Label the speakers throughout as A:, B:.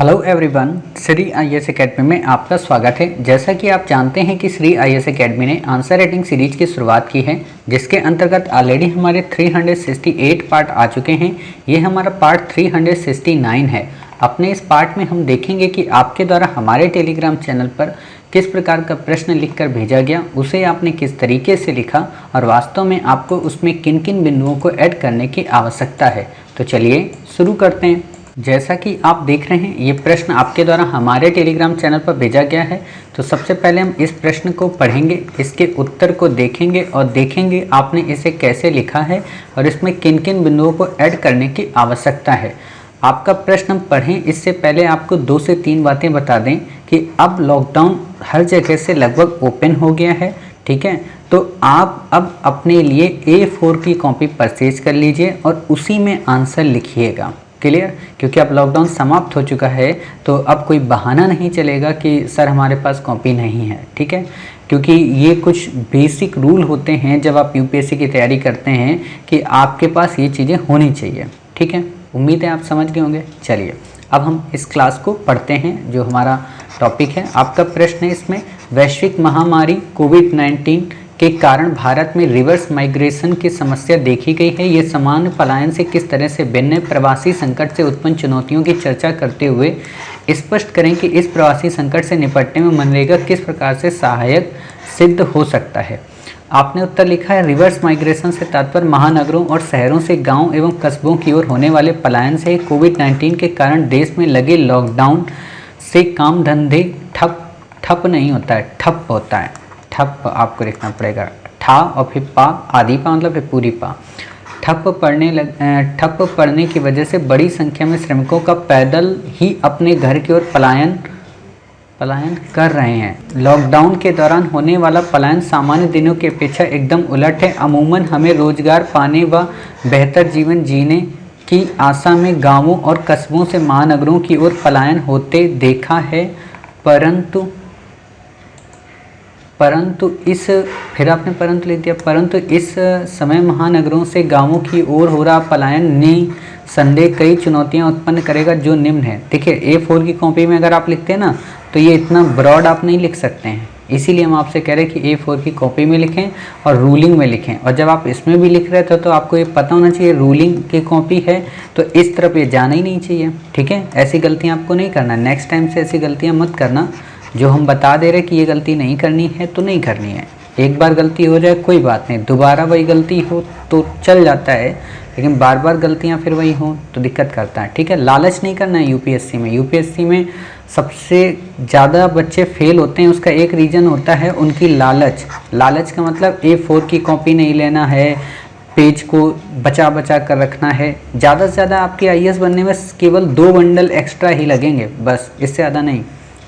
A: Hello everyone, Shri IAS academy में आपका स्वागत है। जैसा कि आप जानते हैं कि श्री आईएएस एकेडमी ने आंसर राइटिंग सीरीज की शुरुआत की है, जिसके अंतर्गत ऑलरेडी हमारे 368 पार्ट आ चुके हैं। ये हमारा पार्ट 369 है। अपने इस पार्ट में हम देखेंगे कि आपके द्वारा हमारे टेलीग्राम चैनल पर किस प्रकार का प्रश्न लिखकर भेजा गया, उसे आपने किस तरीके से लिखा और वास्तव में आपको उसमें किन किन बिंदुओं को ऐड करने की आवश्यकता है। तो चलिए शुरू करते हैं। जैसा कि आप देख रहे हैं, ये प्रश्न आपके द्वारा हमारे टेलीग्राम चैनल पर भेजा गया है। तो सबसे पहले हम इस प्रश्न को पढ़ेंगे, इसके उत्तर को देखेंगे और देखेंगे आपने इसे कैसे लिखा है और इसमें किन किन बिंदुओं को ऐड करने की आवश्यकता है। आपका प्रश्न हम पढ़ें इससे पहले आपको 2 से 3 बातें बता दें कि अब लॉकडाउन हर जगह से लगभग ओपन हो गया है, ठीक है। तो आप अब अपने लिए A4 की कॉपी परचेज कर लीजिए और उसी में आंसर लिखिएगा। क्लियर? क्योंकि अब लॉकडाउन समाप्त हो चुका है, तो अब कोई बहाना नहीं चलेगा कि सर हमारे पास कॉपी नहीं है, ठीक है। क्योंकि ये कुछ बेसिक रूल होते हैं जब आप यूपीएससी की तैयारी करते हैं कि आपके पास ये चीज़ें होनी चाहिए, ठीक है। उम्मीद है आप समझ गए होंगे। चलिए अब हम इस क्लास को पढ़ते हैं। जो हमारा टॉपिक है, आपका प्रश्न है इसमें, वैश्विक महामारी कोविड-19 के कारण भारत में रिवर्स माइग्रेशन की समस्या देखी गई है। ये सामान्य पलायन से किस तरह से भिन्न है? प्रवासी संकट से उत्पन्न चुनौतियों की चर्चा करते हुए स्पष्ट करें कि इस प्रवासी संकट से निपटने में मनरेगा किस प्रकार से सहायक सिद्ध हो सकता है। आपने उत्तर लिखा है, रिवर्स माइग्रेशन से तात्पर्य महानगरों और शहरों से गाँव एवं कस्बों की ओर होने वाले पलायन से। कोविड-19 के कारण देश में लगे लॉकडाउन से काम धंधे ठप नहीं होता है, ठप होता है। ठप आपको लिखना पड़ेगा, ठा और फिर पा, आदि पा मतलब फिर पूरी पा। ठप पड़ने की वजह से बड़ी संख्या में श्रमिकों का पैदल ही अपने घर की ओर पलायन कर रहे हैं। लॉकडाउन के दौरान होने वाला पलायन सामान्य दिनों की अपेक्षा एकदम उलट है। अमूमन हमें रोजगार पाने व बेहतर जीवन जीने की आशा में गाँवों और कस्बों से महानगरों की ओर पलायन होते देखा है, परंतु इस फिर आपने परंतु लिख दिया, परंतु इस समय महानगरों से गांवों की ओर हो रहा पलायन निसंदेह कई चुनौतियां उत्पन्न करेगा, जो निम्न है। देखिए A4 की कॉपी में अगर आप लिखते हैं ना, तो ये इतना ब्रॉड आप नहीं लिख सकते हैं, इसीलिए हम आपसे कह रहे हैं कि A4 की कॉपी में लिखें और रूलिंग में लिखें। और जब आप इसमें भी लिख रहे थे तो आपको ये पता होना चाहिए रूलिंग की कॉपी है तो इस तरफ ये जाना ही नहीं चाहिए, ठीक है। ऐसी गलतियाँ आपको नहीं करना, नेक्स्ट टाइम से ऐसी गलतियाँ मत करना। जो हम बता दे रहे कि ये गलती नहीं करनी है तो नहीं करनी है। एक बार गलती हो जाए कोई बात नहीं, दोबारा वही गलती हो तो चल जाता है, लेकिन बार बार गलतियां फिर वही हो तो दिक्कत करता है, ठीक है। लालच नहीं करना है यूपीएससी में। यूपीएससी में सबसे ज़्यादा बच्चे फेल होते हैं, उसका एक रीज़न होता है उनकी लालच। लालच का मतलब A4 की कॉपी नहीं लेना है, पेज को बचा कर रखना है। ज़्यादा से ज़्यादा आपके आईएएस बनने में केवल 2 बंडल एक्स्ट्रा ही लगेंगे, बस, इससे ज़्यादा नहीं,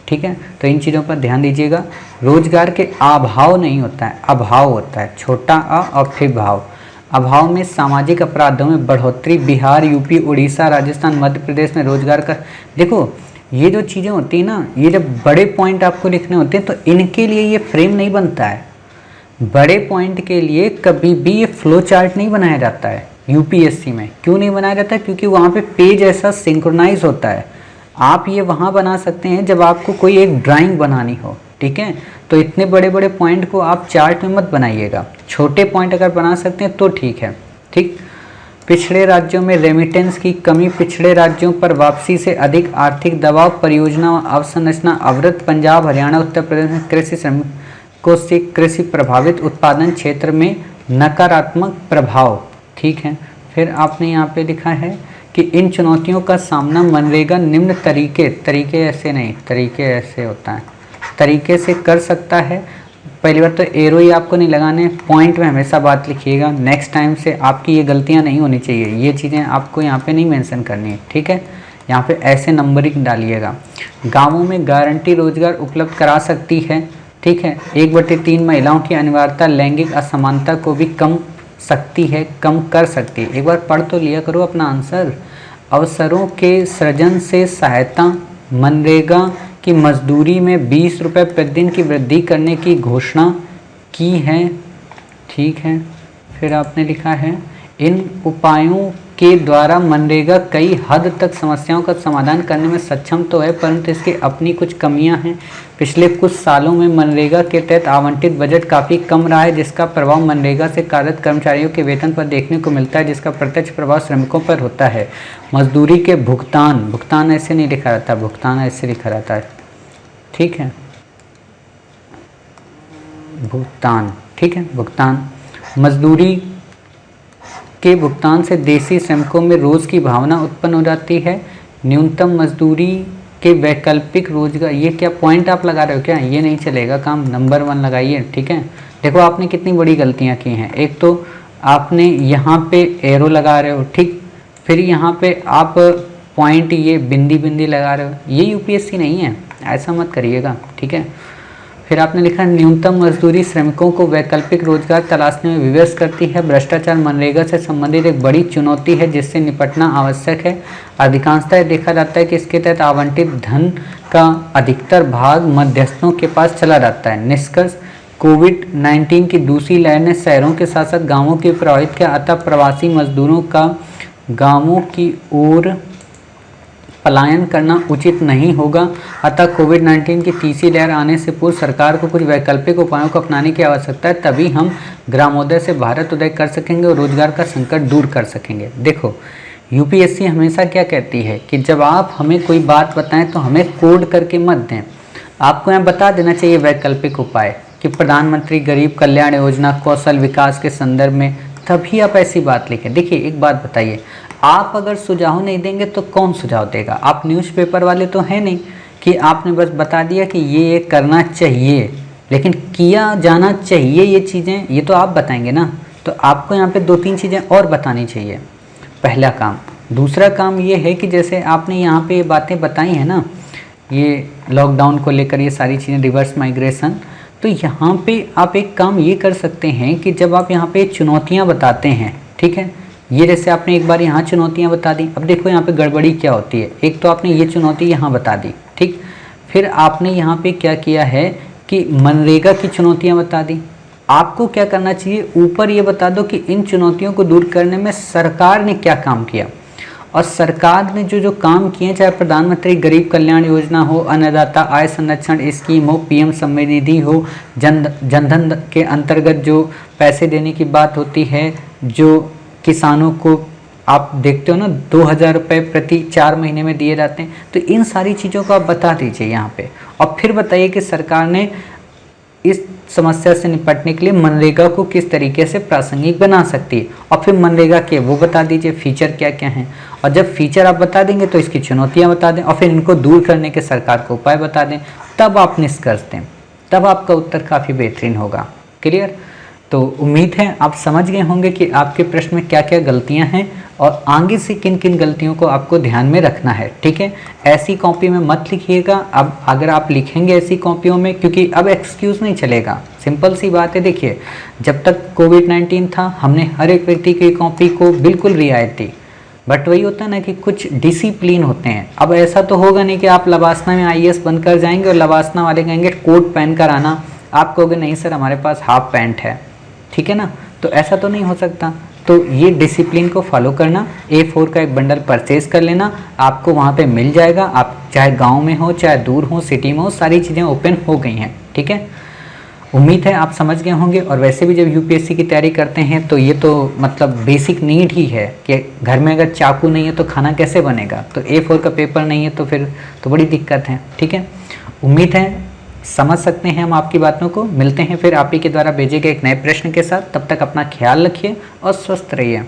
A: ठीक है। तो इन चीज़ों पर ध्यान दीजिएगा। रोजगार के अभाव नहीं होता है, अभाव होता है, छोटा अ और फिर भाव। अभाव में सामाजिक अपराधों में बढ़ोतरी। बिहार, यूपी, उड़ीसा, राजस्थान, मध्य प्रदेश में रोजगार का, देखो ये जो चीज़ें होती हैं ना, ये जब बड़े पॉइंट आपको लिखने होते हैं तो इनके लिए ये फ्रेम नहीं बनता है। बड़े पॉइंट के लिए कभी भी ये फ्लो चार्ट नहीं बनाया जाता है यूपीएससी में। क्यों नहीं बनाया जाता है? क्योंकि वहाँ पे पेज ऐसा सिंक्रोनाइज होता है। आप ये वहाँ बना सकते हैं जब आपको कोई एक ड्राइंग बनानी हो, ठीक है। तो इतने बड़े बड़े पॉइंट को आप चार्ट में मत बनाइएगा, छोटे पॉइंट अगर बना सकते हैं तो ठीक है, ठीक। पिछड़े राज्यों में रेमिटेंस की कमी। पिछड़े राज्यों पर वापसी से अधिक आर्थिक दबाव। परियोजना अवसंरचना अवरुद्ध। पंजाब, हरियाणा, उत्तर प्रदेश में कृषि श्रमिकों से कृषि प्रभावित। उत्पादन क्षेत्र में नकारात्मक प्रभाव, ठीक है। फिर आपने यहाँ पे लिखा है कि इन चुनौतियों का सामना मनरेगा निम्न तरीके ऐसे नहीं, तरीके ऐसे होता है, तरीके से कर सकता है। पहली बार तो एरो ही आपको नहीं लगाने, पॉइंट में हमेशा बात लिखिएगा। नेक्स्ट टाइम से आपकी ये गलतियां नहीं होनी चाहिए, ये चीज़ें आपको यहाँ पे नहीं मेंशन करनी है, ठीक है। यहाँ पे ऐसे नंबरिंग डालिएगा। गाँवों में गारंटी रोजगार उपलब्ध करा सकती है, ठीक है। 1/3 महिलाओं की अनिवार्यता लैंगिक असमानता को भी कम कर सकती है। एक बार पढ़ तो लिया करो अपना आंसर। अवसरों के सृजन से सहायता। मनरेगा की मजदूरी में 20 रुपये प्रतिदिन की वृद्धि करने की घोषणा की है, ठीक है। फिर आपने लिखा है इन उपायों के द्वारा मनरेगा कई हद तक समस्याओं का समाधान करने में सक्षम तो है, परंतु इसकी अपनी कुछ कमियां हैं। पिछले कुछ सालों में मनरेगा के तहत आवंटित बजट काफ़ी कम रहा है, जिसका प्रभाव मनरेगा से कार्यरत कर्मचारियों के वेतन पर देखने को मिलता है, जिसका प्रत्यक्ष प्रभाव श्रमिकों पर होता है। मजदूरी के भुगतान ऐसे नहीं लिखा रहता, भुगतान ऐसे लिखा रहता है, ठीक है, भुगतान, ठीक है, भुगतान। मजदूरी के भुगतान से देशी श्रमिकों में रोज़ की भावना उत्पन्न हो जाती है। न्यूनतम मजदूरी के वैकल्पिक रोजगार, ये क्या पॉइंट आप लगा रहे हो क्या? ये नहीं चलेगा काम, नंबर 1 लगाइए, ठीक है। देखो आपने कितनी बड़ी गलतियां की हैं। एक तो आपने यहाँ पे एरो लगा रहे हो, ठीक, फिर यहाँ पे आप पॉइंट ये बिंदी लगा रहे हो, ये यूपीएससी नहीं है, ऐसा मत करिएगा, ठीक है। फिर आपने लिखा न्यूनतम मजदूरी श्रमिकों को वैकल्पिक रोजगार तलाशने में विवश करती है। भ्रष्टाचार मनरेगा से संबंधित एक बड़ी चुनौती है जिससे निपटना आवश्यक है। अधिकांशतः देखा जाता है कि इसके तहत आवंटित धन का अधिकतर भाग मध्यस्थों के पास चला जाता है। निष्कर्ष, कोविड-19 की दूसरी लहर ने शहरों के साथ साथ गाँवों की प्रभावित किया, अतः प्रवासी मजदूरों का गाँवों की ओर पलायन करना उचित नहीं होगा। अतः कोविड-19 की तीसरी लहर आने से पूर्व सरकार को कुछ वैकल्पिक उपायों को अपनाने की आवश्यकता है, तभी हम ग्रामोदय से भारत उदय कर सकेंगे और रोजगार का संकट दूर कर सकेंगे। देखो यूपीएससी हमेशा क्या कहती है कि जब आप हमें कोई बात बताएं तो हमें कोड करके मत दें, आपको यहाँ बता देना चाहिए वैकल्पिक उपाय कि प्रधानमंत्री गरीब कल्याण योजना, कौशल विकास के संदर्भ में, तभी आप ऐसी बात लिखें। देखिए एक बात बताइए, आप अगर सुझाव नहीं देंगे तो कौन सुझाव देगा? आप न्यूज़पेपर वाले तो हैं नहीं कि आपने बस बता दिया कि ये करना चाहिए, लेकिन किया जाना चाहिए ये चीज़ें, ये तो आप बताएंगे ना। तो आपको यहाँ पे 2-3 चीज़ें और बतानी चाहिए, पहला काम। दूसरा काम ये है कि जैसे आपने यहाँ पे ये बातें बताई हैं ना, ये लॉकडाउन को लेकर ये सारी चीज़ें, रिवर्स माइग्रेशन, तो यहाँ पे आप एक काम ये कर सकते हैं कि जब आप यहाँ पे चुनौतियाँ बताते हैं, ठीक है, ये जैसे आपने एक बार यहाँ चुनौतियाँ बता दी, अब देखो यहाँ पे गड़बड़ी क्या होती है। एक तो आपने ये चुनौती यहाँ बता दी, ठीक, फिर आपने यहाँ पे क्या किया है कि मनरेगा की चुनौतियाँ बता दी। आपको क्या करना चाहिए, ऊपर ये बता दो कि इन चुनौतियों को दूर करने में सरकार ने क्या काम किया, और सरकार ने जो काम किए, चाहे प्रधानमंत्री गरीब कल्याण योजना हो, अन्नदाता आय संरक्षण स्कीम हो, पीएम समृद्धि हो, जनधन के अंतर्गत जो पैसे देने की बात होती है, जो किसानों को आप देखते हो ना 2000 रुपये प्रति 4 महीने में दिए जाते हैं, तो इन सारी चीज़ों को आप बता दीजिए यहाँ पे, और फिर बताइए कि सरकार ने इस समस्या से निपटने के लिए मनरेगा को किस तरीके से प्रासंगिक बना सकती है, और फिर मनरेगा के वो बता दीजिए फीचर क्या क्या हैं, और जब फीचर आप बता देंगे तो इसकी चुनौतियाँ बता दें, और फिर इनको दूर करने के सरकार को उपाय बता दें, तब आप निष्कर्ष दें, तब आपका उत्तर काफ़ी बेहतरीन होगा। क्लियर? तो उम्मीद है आप समझ गए होंगे कि आपके प्रश्न में क्या क्या गलतियां हैं और आगे से किन किन गलतियों को आपको ध्यान में रखना है, ठीक है। ऐसी कॉपी में मत लिखिएगा, अब अगर आप लिखेंगे ऐसी कॉपियों में, क्योंकि अब एक्सक्यूज़ नहीं चलेगा। सिंपल सी बात है, देखिए जब तक कोविड-19 था हमने हर एक व्यक्ति की कॉपी को बिल्कुल रियायत दी, बट वही होता है ना कि कुछ डिसिप्लिन होते हैं। अब ऐसा तो होगा नहीं कि आप लवासना में आईएएस बनकर जाएंगे और लवासना वाले कहेंगे कोट पहन कर आना, आप कहोगे नहीं सर हमारे पास हाफ पैंट है, ठीक है ना, तो ऐसा तो नहीं हो सकता। तो ये डिसिप्लिन को फॉलो करना, A4 का एक बंडल परचेज कर लेना, आपको वहाँ पे मिल जाएगा। आप चाहे गांव में हो चाहे दूर हो, सिटी में हो, सारी चीज़ें ओपन हो गई हैं, ठीक है। उम्मीद है आप समझ गए होंगे। और वैसे भी जब यूपीएससी की तैयारी करते हैं तो ये तो मतलब बेसिक नीड ही है कि घर में अगर चाकू नहीं है तो खाना कैसे बनेगा, तो A4 का पेपर नहीं है तो फिर तो बड़ी दिक्कत है, ठीक है। उम्मीद है समझ सकते हैं हम आपकी बातों को। मिलते हैं फिर आप ही के द्वारा भेजे गए एक नए प्रश्न के साथ, तब तक अपना ख्याल रखिए और स्वस्थ रहिए।